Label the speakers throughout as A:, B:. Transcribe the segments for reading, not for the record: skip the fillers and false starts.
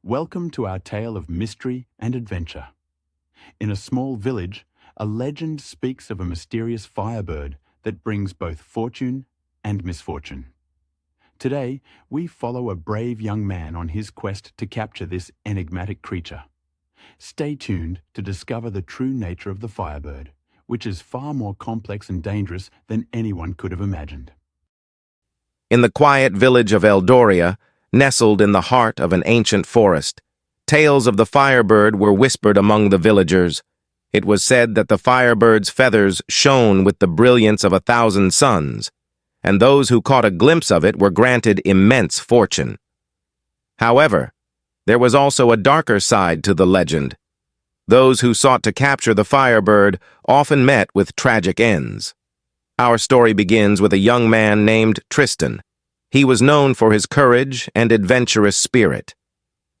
A: Welcome to our tale of mystery and adventure. In a small village, a legend speaks of a mysterious firebird that brings both fortune and misfortune. Today, we follow a brave young man on his quest to capture this enigmatic creature. Stay tuned to discover the true nature of the firebird, which is far more complex and dangerous than anyone could have imagined.
B: In the quiet village of Eldoria, nestled in the heart of an ancient forest, tales of the firebird were whispered among the villagers. It was said that the firebird's feathers shone with the brilliance of 1,000 suns, and those who caught a glimpse of it were granted immense fortune. However, there was also a darker side to the legend. Those who sought to capture the firebird often met with tragic ends. Our story begins with a young man named Tristan. He was known for his courage and adventurous spirit.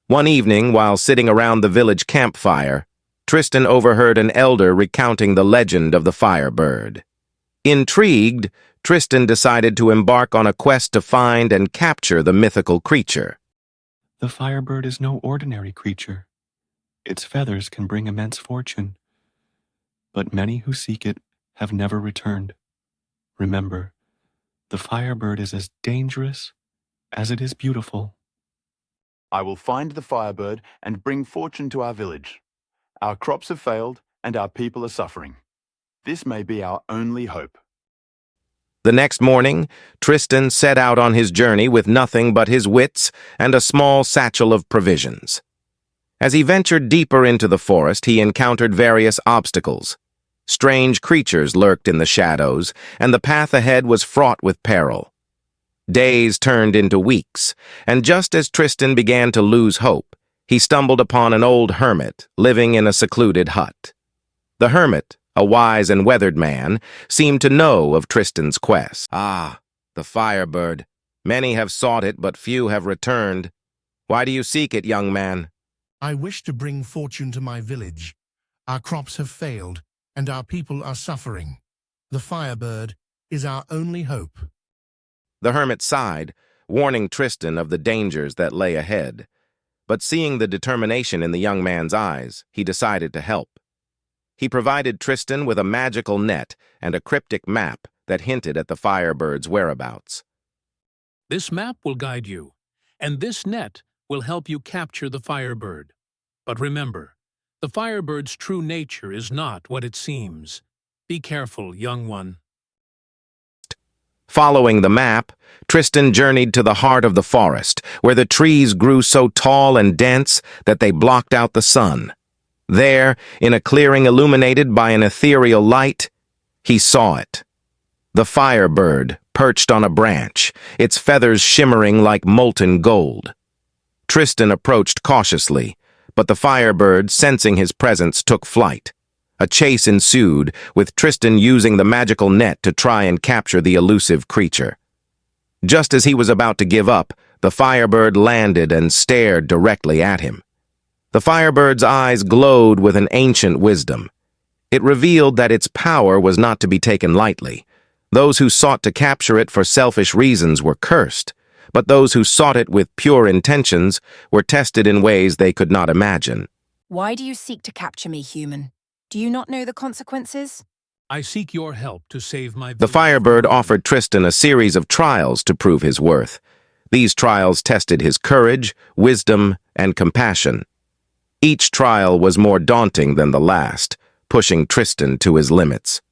B: One evening, while sitting around the village campfire, Tristan overheard an elder recounting the legend of the firebird. Intrigued, Tristan decided to embark on a quest to find and capture the mythical creature.
C: The firebird is no ordinary creature. Its feathers can bring immense fortune, but many who seek it have never returned. Remember, the firebird is as dangerous as it is beautiful.
A: I will find the firebird and bring fortune to our village. Our crops have failed and our people are suffering. This may be our only hope.
B: The next morning, Tristan set out on his journey with nothing but his wits and a small satchel of provisions. As he ventured deeper into the forest, he encountered various obstacles. Strange creatures lurked in the shadows, and the path ahead was fraught with peril. Days turned into weeks, and just as Tristan began to lose hope, he stumbled upon an old hermit living in a secluded hut. The hermit, a wise and weathered man, seemed to know of Tristan's quest. "Ah, the firebird. Many have sought it, but few have returned. Why do you seek it, young man?"
D: "I wish to bring fortune to my village. Our crops have failed, and our people are suffering. The firebird is our only hope."
B: The hermit sighed, warning Tristan of the dangers that lay ahead. But seeing the determination in the young man's eyes, he decided to help. He provided Tristan with a magical net and a cryptic map that hinted at the firebird's whereabouts.
E: "This map will guide you, and this net will help you capture the firebird. But remember, the firebird's true nature is not what it seems. Be careful, young one."
B: Following the map, Tristan journeyed to the heart of the forest, where the trees grew so tall and dense that they blocked out the sun. There, in a clearing illuminated by an ethereal light, he saw it. The firebird, perched on a branch, its feathers shimmering like molten gold. Tristan approached cautiously, but the firebird, sensing his presence, took flight. A chase ensued, with Tristan using the magical net to try and capture the elusive creature. Just as he was about to give up, the firebird landed and stared directly at him. The firebird's eyes glowed with an ancient wisdom. It revealed that its power was not to be taken lightly. Those who sought to capture it for selfish reasons were cursed, but those who sought it with pure intentions were tested in ways they could not imagine.
F: "Why do you seek to capture me, human? Do you not know the consequences?"
E: "I seek your help to save my
B: The
E: village."
B: firebird offered Tristan a series of trials to prove his worth. These trials tested his courage, wisdom, and compassion. Each trial was more daunting than the last, pushing Tristan to his limits.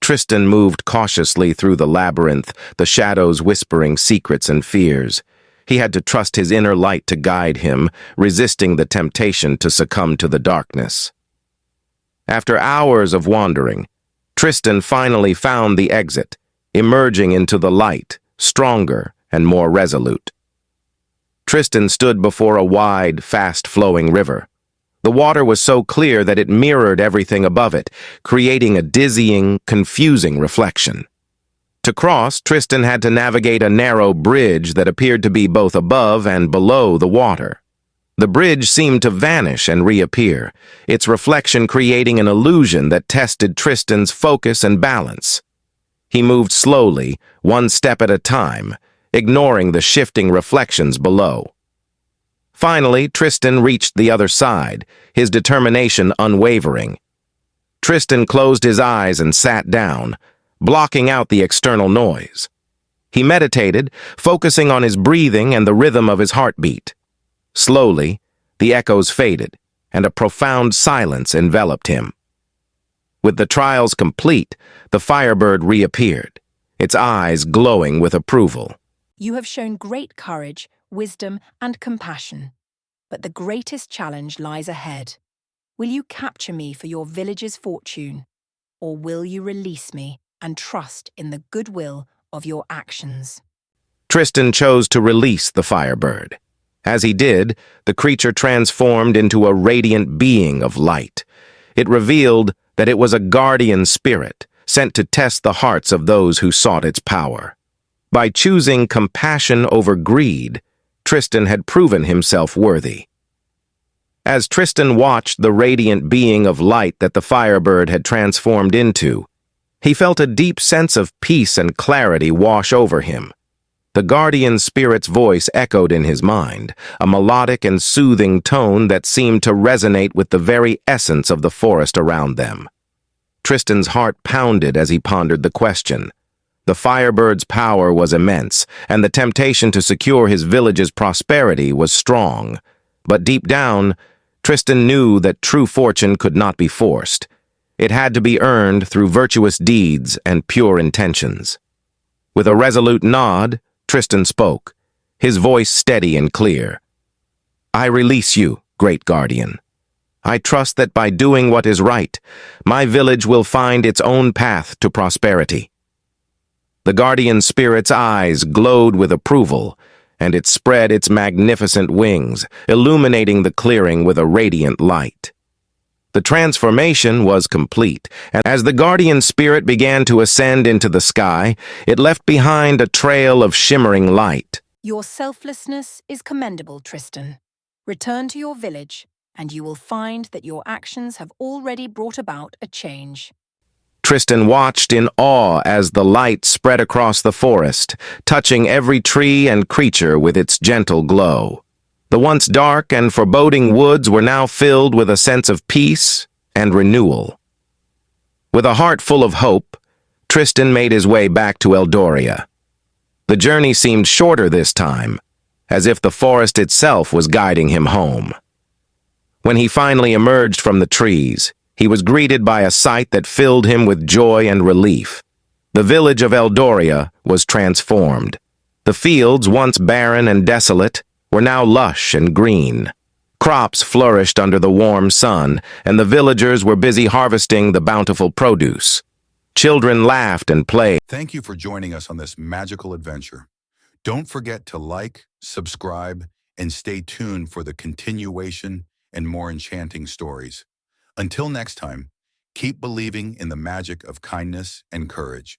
B: Tristan moved cautiously through the labyrinth, the shadows whispering secrets and fears. He had to trust his inner light to guide him, resisting the temptation to succumb to the darkness. After hours of wandering, Tristan finally found the exit, emerging into the light, stronger and more resolute. Tristan stood before a wide, fast-flowing river. The water was so clear that it mirrored everything above it, creating a dizzying, confusing reflection. To cross, Tristan had to navigate a narrow bridge that appeared to be both above and below the water. The bridge seemed to vanish and reappear, its reflection creating an illusion that tested Tristan's focus and balance. He moved slowly, one step at a time, ignoring the shifting reflections below. Finally, Tristan reached the other side, his determination unwavering. Tristan closed his eyes and sat down, blocking out the external noise. He meditated, focusing on his breathing and the rhythm of his heartbeat. Slowly, the echoes faded, and a profound silence enveloped him. With the trials complete, the Firebird reappeared, its eyes glowing with approval.
F: You have shown great courage, wisdom, and compassion. But the greatest challenge lies ahead. Will you capture me for your village's fortune? Or will you release me and trust in the goodwill of your actions?
B: Tristan chose to release the Firebird. As he did, the creature transformed into a radiant being of light. It revealed that it was a guardian spirit sent to test the hearts of those who sought its power. By choosing compassion over greed, Tristan had proven himself worthy. As Tristan watched the radiant being of light that the Firebird had transformed into, he felt a deep sense of peace and clarity wash over him. The guardian spirit's voice echoed in his mind, a melodic and soothing tone that seemed to resonate with the very essence of the forest around them. Tristan's heart pounded as he pondered the question. The Firebird's power was immense, and the temptation to secure his village's prosperity was strong. But deep down, Tristan knew that true fortune could not be forced. It had to be earned through virtuous deeds and pure intentions. With a resolute nod, Tristan spoke, his voice steady and clear. "I release you, great guardian. I trust that by doing what is right, my village will find its own path to prosperity." The guardian spirit's eyes glowed with approval, and it spread its magnificent wings, illuminating the clearing with a radiant light. The transformation was complete, and as the guardian spirit began to ascend into the sky, it left behind a trail of shimmering light.
F: Your selflessness is commendable, Tristan. Return to your village, and you will find that your actions have already brought about a change.
B: Tristan watched in awe as the light spread across the forest, touching every tree and creature with its gentle glow. The once dark and foreboding woods were now filled with a sense of peace and renewal. With a heart full of hope, Tristan made his way back to Eldoria. The journey seemed shorter this time, as if the forest itself was guiding him home. When he finally emerged from the trees, he was greeted by a sight that filled him with joy and relief. The village of Eldoria was transformed. The fields, once barren and desolate, were now lush and green. Crops flourished under the warm sun, and the villagers were busy harvesting the bountiful produce. Children laughed and played.
G: Thank you for joining us on this magical adventure. Don't forget to like, subscribe, and stay tuned for the continuation and more enchanting stories. Until next time, keep believing in the magic of kindness and courage.